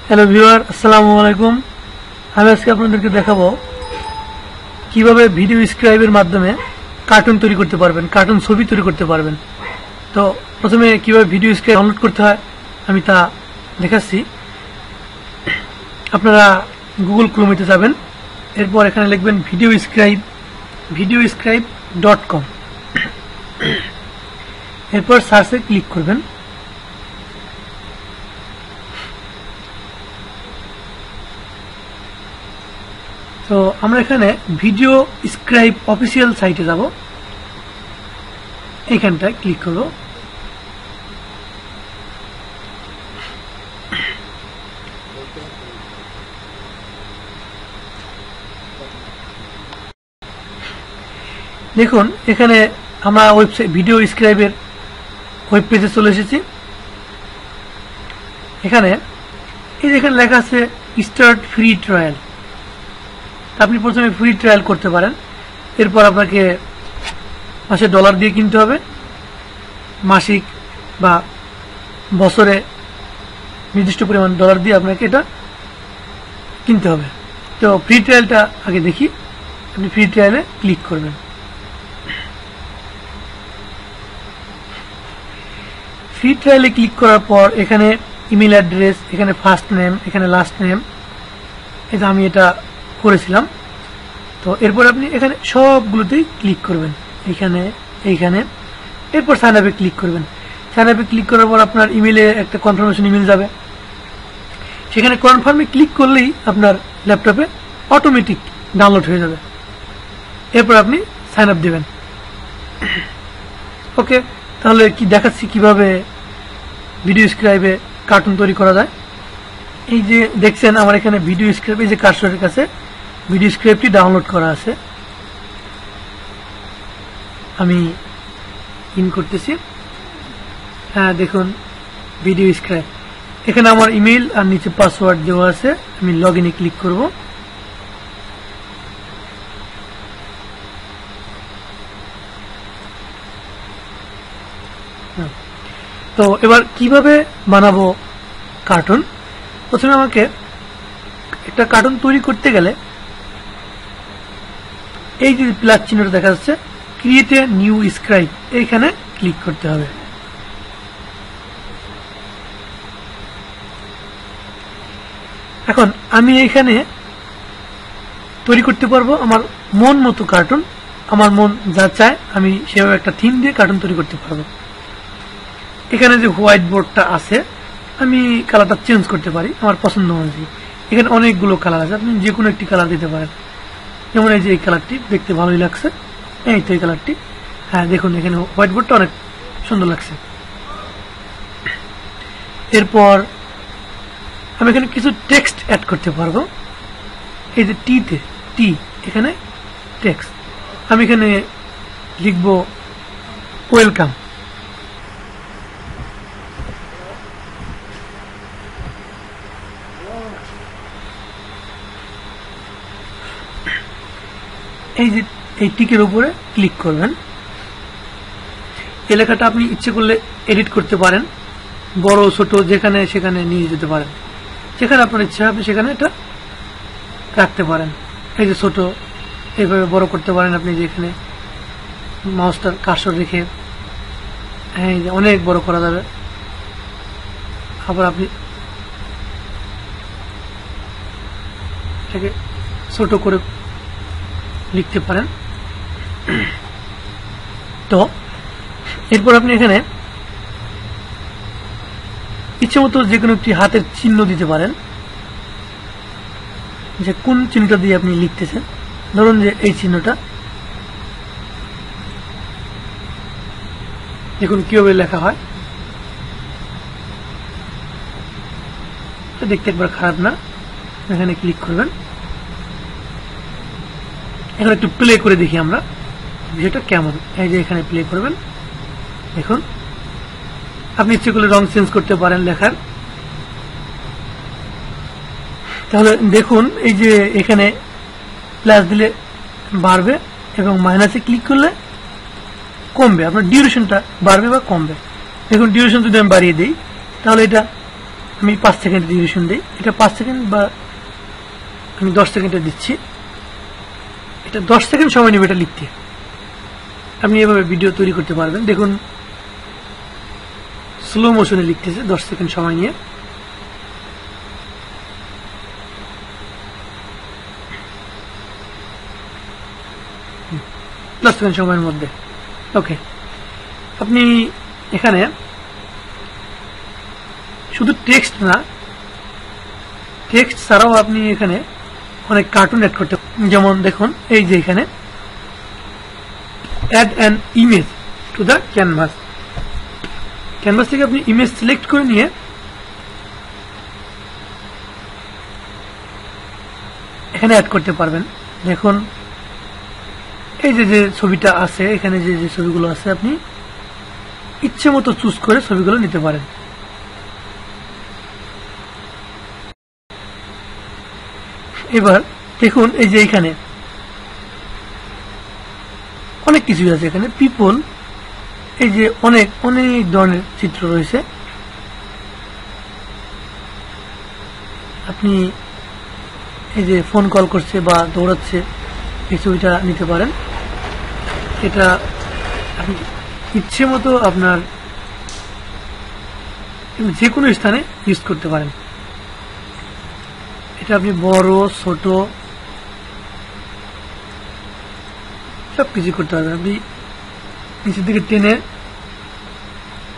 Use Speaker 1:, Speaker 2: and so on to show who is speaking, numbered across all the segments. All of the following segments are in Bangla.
Speaker 1: হ্যালো ভিউয়ার, আসসালামু আলাইকুম। আমি আজকে আপনাদেরকে দেখাবো কিভাবে ভিডিও স্ক্রাইবের মাধ্যমে কার্টুন তৈরি করতে পারবেন, কার্টুন ছবি তৈরি করতে পারবেন। তো প্রথমে কিভাবে ভিডিও স্ক্রাইব ডাউনলোড করতে হয় আমি তা দেখাচ্ছি। আপনারা গুগল ক্রোমেতে যাবেন, এরপর এখানে লিখবেন videoscribe.com, এরপর সার্চে ক্লিক করবেন। তো আমরা এখানে ভিডিও স্ক্রাইব অফিসিয়াল সাইটে যাব, এইখানটায় ক্লিক করব। দেখুন এখানে আমরা ওয়েবসাইট ভিডিও স্ক্রাইবের ওয়েব পেজে চলে এসেছি। এখানে এই যেখানে লেখা আছে স্টার্ট ফ্রি ট্রায়াল, আপনি প্রথমে ফ্রি ট্রায়াল করতে পারেন। এরপর আপনাকে মাসে ডলার দিয়ে কিনতে হবে, মাসিক বা বছরে নির্দিষ্ট পরিমাণ ডলার দিয়ে আপনাকে এটা কিনতে হবে। তো ফ্রি ট্রায়ালটা আগে দেখি। আপনি ফ্রি ট্রায়ালে ক্লিক করবেন। ফ্রি ট্রায়ালে ক্লিক করার পর এখানে ইমেল অ্যাড্রেস, এখানে ফার্স্ট নেম, এখানে লাস্ট নেম, এটা আমি এটা করেছিলাম। তো এরপর আপনি এখানে সবগুলোতেই ক্লিক করবেন, এইখানে এরপর সাইন আপে ক্লিক করবেন। সাইন আপে ক্লিক করার পর আপনার ইমেলে একটা কনফার্মেশন ইমেল যাবে। সেখানে কনফার্মে ক্লিক করলেই আপনার ল্যাপটপে অটোমেটিক ডাউনলোড হয়ে যাবে। এরপর আপনি সাইন আপ দেবেন। ওকে, তাহলে কি দেখাচ্ছি কিভাবে ভিডিও স্ক্রাইবে কার্টুন তৈরি করা যায়। এই যে দেখছেন আমার এখানে ভিডিও স্ক্রাইব, এই যে কার্সরের কাছে ভিডিও স্ক্রিপ্টটি ডাউনলোড করা আছে। আমি ইন করতেছি। হ্যাঁ দেখুন ভিডিও স্ক্রাইব, এখানে আমার ইমেল আর নিচে পাসওয়ার্ড দেওয়া আছে। আমি লগ ইনে ক্লিক করব। তো এবার কিভাবে বানাবো কার্টুন। প্রথমে আমাকে একটা কার্টুন তৈরি করতে গেলে এই যে প্লাস চিহ্নটা দেখা যাচ্ছে, ক্রিয়েট এ নিউ স্ক্রাইব, এইখানে ক্লিক করতে হবে। এখন আমি এইখানে তৈরি করতে পারবো আমার মন মতো কার্টুন। আমার মন যা চায় আমি সেভাবে একটা থিম দিয়ে কার্টুন তৈরি করতে পারবো। এখানে যে হোয়াইট বোর্ডটা আছে আমি কালারটা চেঞ্জ করতে পারি আমার পছন্দ অনুযায়ী। এখানে অনেকগুলো কালার আছে, আপনি যে কোনো একটি কালার দিতে পারেন। যেমন এই যে এই কালারটি দেখতে ভালোই লাগছে, এই তো এই কালারটি। হ্যাঁ দেখুন এখানে হোয়াইট বোর্ডটা অনেক সুন্দর লাগছে। এরপর আমি এখানে কিছু টেক্সট অ্যাড করতে পারবো। এই যে টি এখানে টেক্সট, আমি এখানে লিখবো ওয়েলকাম। এই যে এই টিকের উপরে ক্লিক করবেন। এই লেখাটা আপনি ইচ্ছে করলে এডিট করতে পারেন, বড় ছোট যেখানে সেখানে নিয়ে যেতে পারেন। যেখানে আপনার ইচ্ছা হবে সেখানে এটা রাখতে পারেন। এই যে ছোট এইভাবে বড় করতে পারেন আপনি, যেখানে মাউসটার কার্সর রেখে এই যে অনেক বড় করা যাবে। আবার আপনি এটাকে ছোট করে লিখতে পারেন। তো এরপর আপনি এখানে ইচ্ছে মতো যে কোনো একটি হাতের চিহ্ন দিতে পারেন, যে কোন চিহ্নটা দিয়ে আপনি লিখতেছেন। ধরুন যে এই চিহ্নটা, দেখুন কিভাবে লেখা হয়, দেখতে একবার খারাপ না। এখানে ক্লিক করবেন। এখন একটু প্লে করে দেখি আমরা বিষয়টা কেমন। এই যে এখানে প্লে করবেন, দেখুন আপনি ইচ্ছে করলে রং চেঞ্জ করতে পারেন লেখার। তাহলে দেখুন এই যে এখানে প্লাস দিলে বাড়বে এবং মাইনাসে ক্লিক করলে কমবে, আপনার ডিউরেশনটা বাড়বে বা কমবে। দেখুন ডিউরেশন যদি আমি বাড়িয়ে দিই তাহলে এটা আমি 5 সেকেন্ড ডিউরেশন দিই, এটা 5 সেকেন্ড বা আমি 10 সেকেন্ডে দিচ্ছি। এটা 10 সেকেন্ড সময় নেবে এটা লিখতে। আপনি এভাবে ভিডিও তৈরি করতে পারবেন। দেখুন স্লো মোশনে লিখতেছে 10 সেকেন্ড সময় নিয়ে। সময়ের মধ্যে ওকে। আপনি এখানে শুধু টেক্সট না, টেক্সট ছাড়াও আপনি এখানে অনেক কার্টুন অ্যাড করতে, যেমন দেখুন এই যে এখানে add an image to the canvas. Canvas থেকে আপনি ইমেজ সিলেক্ট করে নিয়ে এখানে অ্যাড করতে পারবেন। দেখুন এই যে যে ছবিটা আছে, এখানে যে যে ছবিগুলো আছে আপনি ইচ্ছে মতো চুজ করে ছবিগুলো নিতে পারেন। এবার দেখুন এই যে এখানে অনেক কিছু আছে, এখানে পিপল, এই যে অনেক অনেক ধরনের চিত্র রয়েছে। আপনি এই যে ফোন কল করছে বা দৌড়াচ্ছে, এই ছবিটা নিতে পারেন। এটা আপনি ইচ্ছে মতো আপনার যে কোনো স্থানে ইউজ করতে পারেন। এটা আপনি বড় ছোট সবকিছু করতে পারবেন। আপনি নিচের দিকে টেনে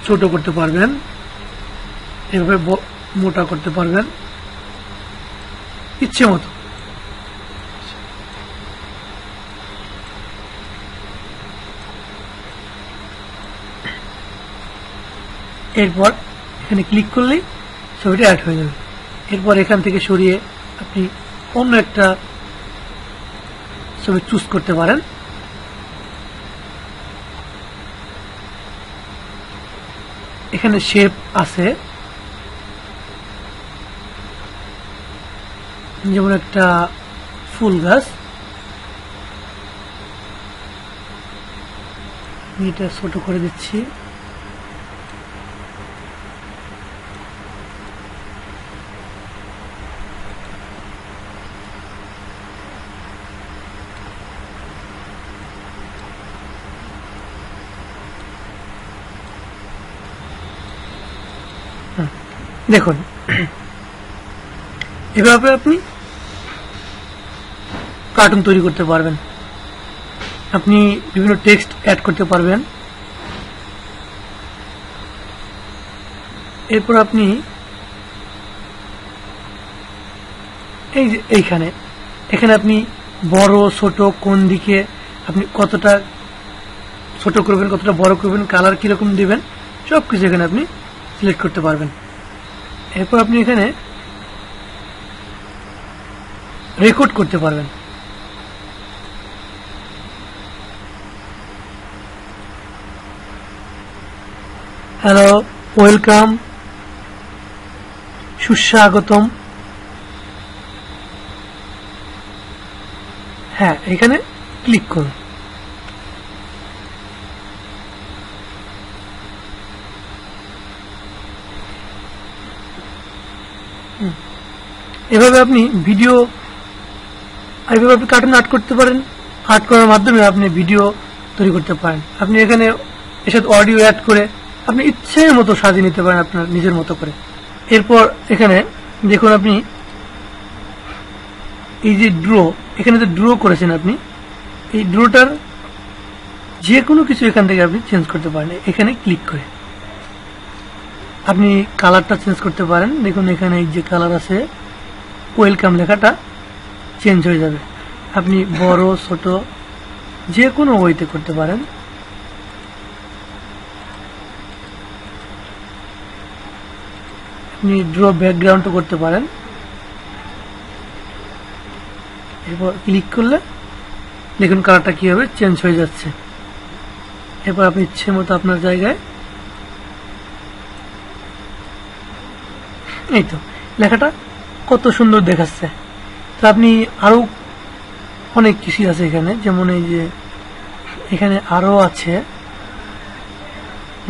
Speaker 1: ছোট করতে পারবেন, এভাবে মোটা করতে পারবেন ইচ্ছে মতো। এরপর এখানে ক্লিক করলেই ছবিটা অ্যাড হয়ে যাবে। এরপর এখান থেকে সরিয়ে আপনি অন্য একটা ছবি চুজ করতে পারেন। এখানে শেপ আছে, যেমন একটা ফুল গাছ। আমি এটা ছোট করে দিচ্ছি। দেখুন এভাবে আপনি কার্টুন তৈরি করতে পারবেন। আপনি বিভিন্ন টেক্সট অ্যাড করতে পারবেন। এরপর আপনি এই যে এইখানে এখানে আপনি বড় ছোট কোন দিকে আপনি কতটা ছোট করবেন, কতটা বড় করবেন, কালার কিরকম দিবেন, সবকিছু এখানে আপনি সিলেক্ট করতে পারবেন। এরপর আপনি এখানে রেকর্ড করতে পারবেন। হ্যালো, ওয়েলকাম, সুস্বাগতম। হ্যাঁ, এখানে ক্লিক করুন। এভাবে আপনি ভিডিও, এইভাবে আপনি কার্টুন আর্ট করতে পারেন। আর্ট করার মাধ্যমে আপনি ভিডিও তৈরি করতে পারেন। আপনি এখানে এর সাথে অডিও অ্যাড করে আপনি ইচ্ছে মতো সাজিয়ে নিতে পারেন আপনার নিজের মতো করে। এরপর এখানে দেখুন আপনি এই যে ড্র, এখানে যে ড্র করেছেন আপনি, এই ড্রটার যে কোনো কিছু এখান থেকে আপনি চেঞ্জ করতে পারেন। এখানে ক্লিক করে আপনি কালারটা চেঞ্জ করতে পারেন। দেখুন এখানে এই যে কালার আছে, ওয়েলকাম লেখাটা চেঞ্জ হয়ে যাবে। আপনি বড় ছোট যে কোনো ওয়েতে করতে পারেন। আপনি ড্র ব্যাকগ্রাউন্ডও করতে পারেন। এরপর ক্লিক করলে দেখুন কালারটা কিভাবে চেঞ্জ হয়ে যাচ্ছে। এরপর আপনি ইচ্ছে মতো আপনার জায়গায়, এই তো লেখাটা কত সুন্দর দেখাচ্ছে। তো আপনি আরো অনেক কিছু আছে এখানে, যেমন এই যে এখানে আরো আছে,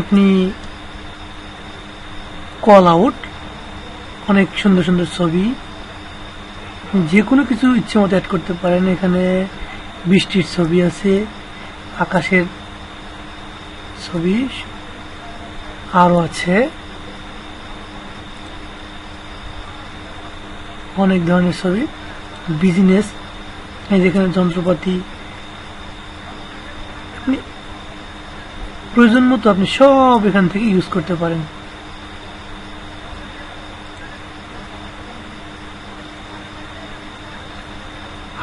Speaker 1: আপনি কল আউট, অনেক সুন্দর সুন্দর ছবি, যে কোনো কিছু ইচ্ছে মতো অ্যাড করতে পারেন। এখানে বৃষ্টির ছবি আছে, আকাশের ছবি আরো আছে, অনেক ধরনের ছবি, বিজনেস, এই যেখানে যন্ত্রপাতি, আপনি প্রয়োজন মতো আপনি সব এখান থেকে ইউজ করতে পারেন।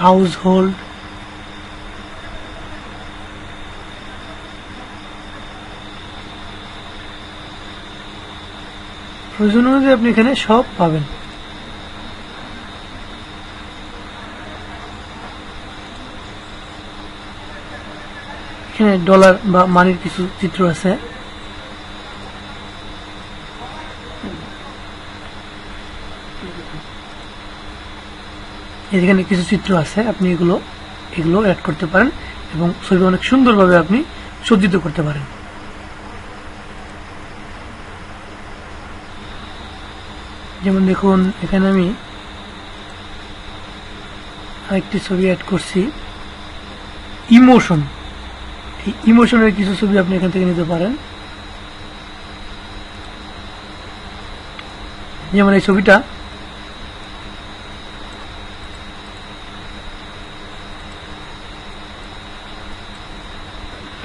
Speaker 1: হাউস হোল্ড, প্রয়োজন অনুযায়ী আপনি এখানে সব পাবেন। এখানে ডলার বা মানির কিছু চিত্র আছে, এখানে কিছু চিত্র আছে, আপনি এগুলো অ্যাড করতে পারেন এবং ছবি অনেক সুন্দরভাবে আপনি সজ্জিত করতে পারেন। যেমন দেখুন এখানে আমি আরেকটি ছবি অ্যাড করছি, ইমোশন। এই ইমোশনের কিছু ছবি আপনি এখান থেকে নিতে পারেন। যেমন এই ছবিটা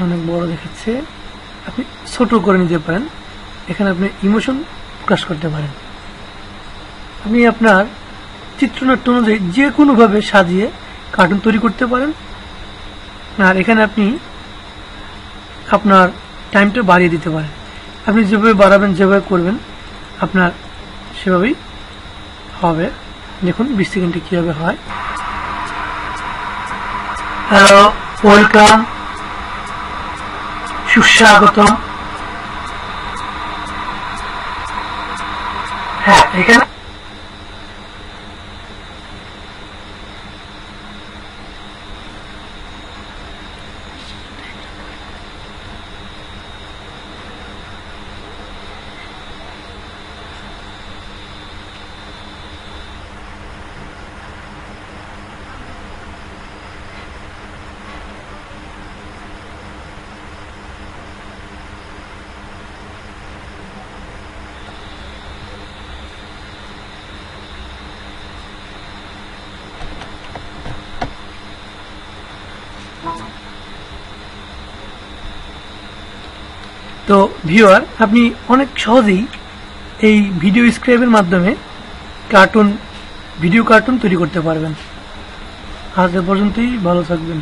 Speaker 1: অনেক বড় দেখাচ্ছে, আপনি ছোট করে নিতে পারেন। এখানে আপনি ইমোশন প্রকাশ করতে পারেন। আপনি আপনার চিত্রনাট্য অনুযায়ী যে কোনো ভাবে সাজিয়ে কার্টুন তৈরি করতে পারেন। আর এখানে আপনি আপনার টাইমটা বাড়িয়ে দিতে পারেন। আপনি যেভাবে বাড়াবেন, যেভাবে করবেন, আপনার সেভাবেই হবে। দেখুন 20 সেকেন্ডে কিভাবে হয়। হ্যালো, ওয়েলকাম, সুস্বাগতম। হ্যাঁ, এখানে তো ভিউয়ার, আপনি অনেক সহজেই এই ভিডিও স্ক্রাইবের মাধ্যমে ভিডিও কার্টুন তৈরি করতে পারবেন। আজ এ পর্যন্তই, ভালো থাকবেন।